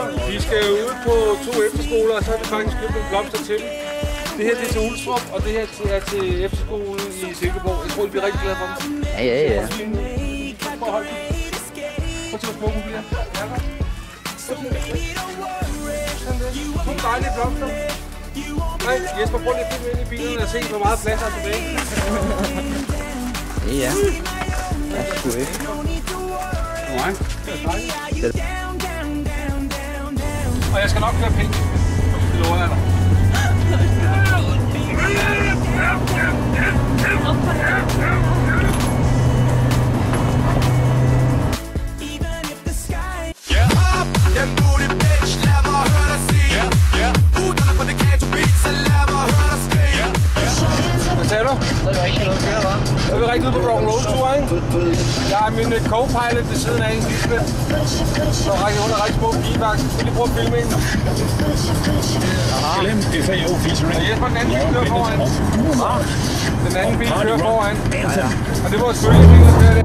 blomster. Vi skal ud på 2 efterskoler, og så har vi faktisk købt nogle blomster til dem. Det her det er til Ulstrup, og det her er til efterskolen i Silkeborg. Jeg tror, de bliver rigtig glade for dem. Ja. Prøv at se, hvor smukke hun bliver. To dejlige blomster. Nej, Jesper, prøv lige at finde ind i bilen og se, hvor meget plads der er tilbage. Ja. Jeg er sgu ikke. Nej, det er dejligt. Og jeg skal nok være penge. Det lover jeg dig. Hvad sagde du? Så er der ikke noget mere, hva'? Så er vi rigtig ude på Rock Road Tour, ikke? Jeg har min co-pilot ved siden af en Lisbeth. Så hun er rigtig små bivax. Jeg skal lige prøve at filme en. Glem FAO featuring. Og Jesper, den anden bil kører foran. Den anden bil kører foran. Og det var selvfølgelig en bil, der kører det.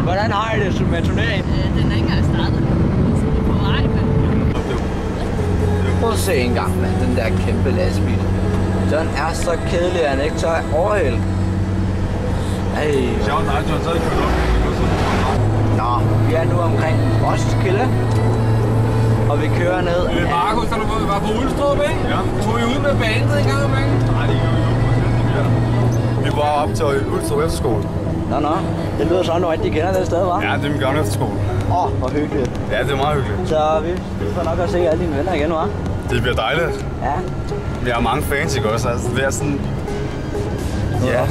Hvordan har I det som med turneringen? Den er ikke engang startet. Så det er på vej, men... Prøv at se en gang, mand. Den der kæmpe lastbil. Den er så kedelig, at han ikke tør overhælde. Ej. Nå, vi er nu omkring Roskilde. Og vi kører ned. Markus, da du var på Ulstrup, ikke? Ja. Tog I ud med bandet en gang om dagen? Nej, det gjorde vi jo. Vi var op til Ulstrup Efterskole. Nå. Det lyder sådan, at de kender det sted, hva'? Ja, det er min gamle efterskole. Hvor hyggeligt. Ja, det er meget hyggeligt. Så vi får nok at se alle dine venner igen, hva'? Det bliver dejligt. Ja. Vi har mange fans, ikke også? Altså, det er sådan... Ja.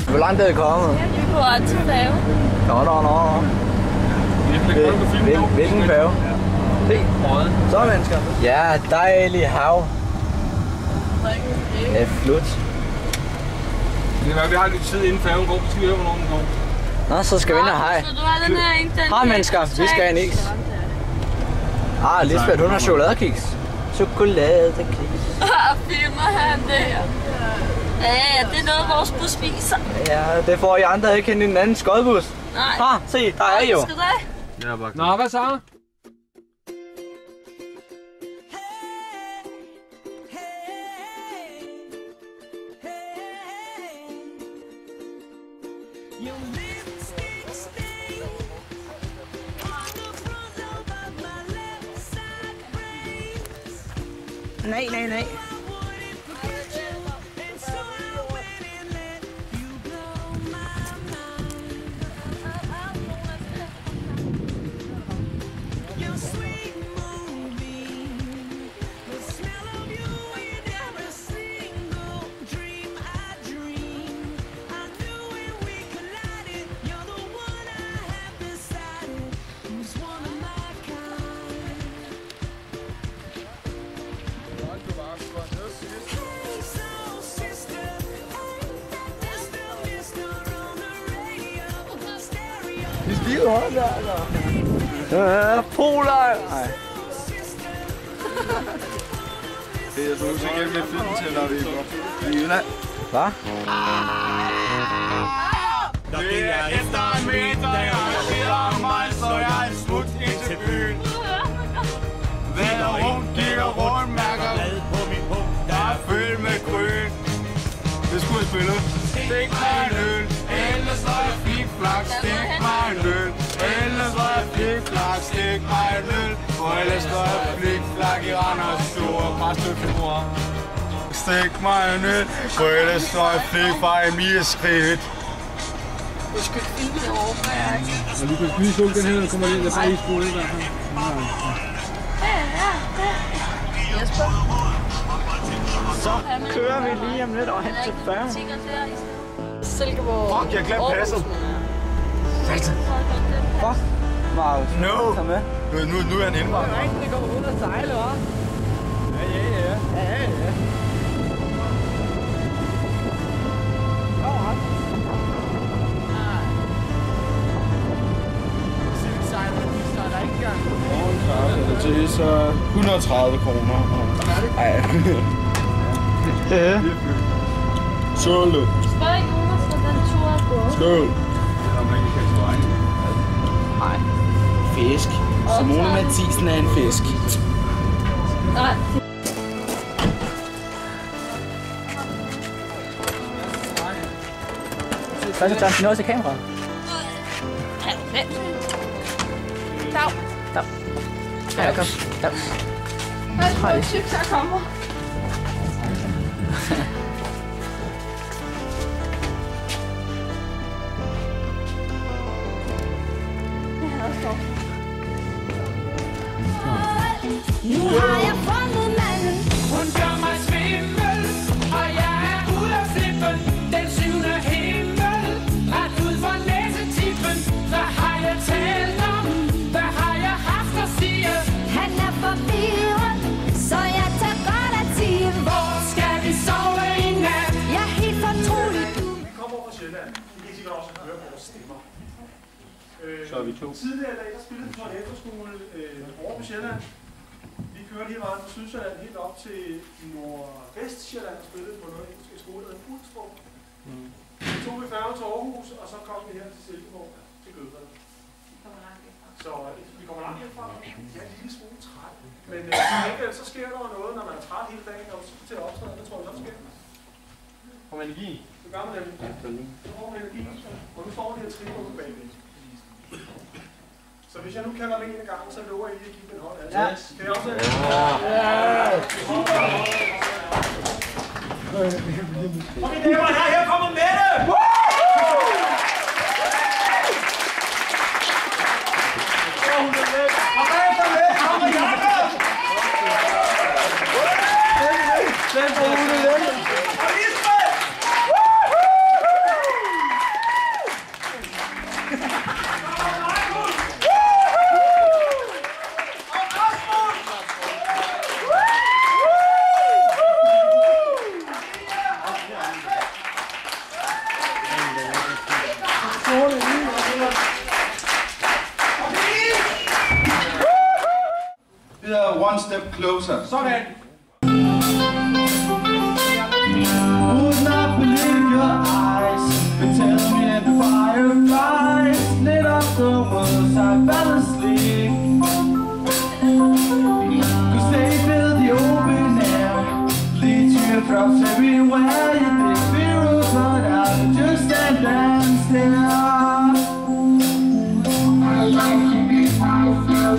Hvor langt er det kommet? Vi er på Antifave. Nå. Hvilken færge? Se. Så mennesker. Ja, dejlig hav. Ja, flot. Det er, vi har lidt tid inden færgen går. Vi skal høre, hvornår den går. Nå, så skal vi ind og hej. Så du har den her en, den... Hej mennesker, vi skal have en is. Lisbeth, hun har chokoladekiks. Chokoladekiks. Filmer han der. Ja, det er noget, vores bus spiser. Ja, det får I andre ikke hen i den anden skodbus. Nej. Se, der er I jo. Skal det? Nå, hvad så? Nej. De skide håndværker. Polar. Nej. Det er så igennem med film til, når vi går i Jylland. Hvad? Det er efter en meter, jeg marcherer mig, så jeg er smut ind til byen. Vader rundt, kigger rundt, mærker på min punkt, der er fyldt med grøn. Det skulle jeg spille. Stik mig en øl, ellers er jeg flik-flak. Stik mig en øl, ellers er jeg flik-flak. Stik mig en øl, for ellers er jeg flik-flak i Randers store præstøbsmor. Stik mig en øl, for ellers er jeg flik-flak i Mirskridt. Du skal filme det over. Og du kan lige slukke den her, der kommer ind, der bare lige skruer ind der. Jesper. Så kører vi lige om lidt og hen til færgen. Silkeborg. Fuck, jeg glemte passet. Fuck. Markus. No. Kom med. Nu er han indvandrer. Det er rigtigt, det kommer ud og sejle, hva'? Ja. Det er så 130 kroner. Ej. Solo. Spørg ikke nogen, så den tur er gået. Skål. Nej. Fisk. Simone Mathisen er en fisk. Nej. Så tager han også i kameraet. Dag. Ja, kom. Ja. Hvad er det for et der kommer? Nu har jeg fundet manden. Hun gør mig svimmel, og jeg er ude af flippen. Den syvende himmel, ret ud for næsetippen. Hvad har jeg talt om? Hvad har jeg haft at sige? Han er forvirret, så jeg tager godt af tiden. Hvor skal vi sove i nat? Jeg er helt fortrolig. Vi kommer over fra Sjælland. I kan sikkert også høre vores stemmer. Så er vi to. Tidligere i dag, der spillede vi på en efterskole over på Sjælland. Vi kørte hele vejen fra Sydsjælland helt op til Nordvestsjælland og spillede på noget en skole, der hedder Ulstrup. Så tog vi færgen til Aarhus, og så kom vi her til Silkeborg, til Gødvald. Så vi kommer langt herfra. Jeg er en lille smule træt. Men så sker der noget, når man er træt hele dagen og til at optræde. Det tror jeg også sker. Får man energi? Så gør man nemlig. Så får man energi, og nu får de her tripper ud bagved. Så hvis jeg nu kalder mig en gang, så lover jeg lige at give den hånd. Altså. Ja. Det er også Og mine damer og herrer, her kommer Mette! Og bagefter Mette kommer Jakob! Og Lisbeth! Vi er one step closer. Sådan! Would not believe your eyes. But tell me the fireflies lit up the walls. I fell asleep. 'Cause they build the open air. Teardrops everywhere. You think mirrors run out and just stand there and stare. I like to be myself.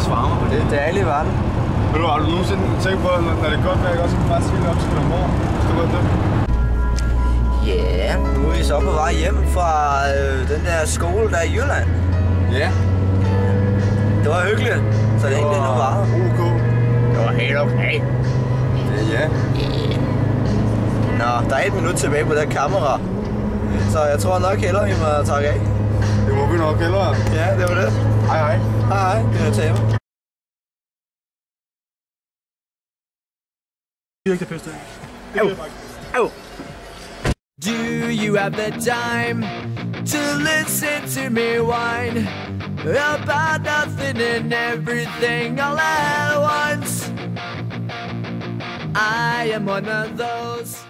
svare mig på det. Det er alle i verden. Ved du, har du nogensinde tænkt på, når det er godt vejr, også bare sige op til Kalundborg? Skal du det? Ja, nu er vi så på vej hjem fra den der skole, der er i Jylland. Ja. Det var hyggeligt, så det egentlig nu var. OK. Det var helt okay. Ja. Nå, der er 1 minut tilbage på den kamera. Så jeg tror nok hellere, vi må takke af. Det må vi nok hellere. Ja, det var det. Hej hej. Hej, det er Tame. Do you have the time to listen to me whine about nothing and everything all at once? I am one of those.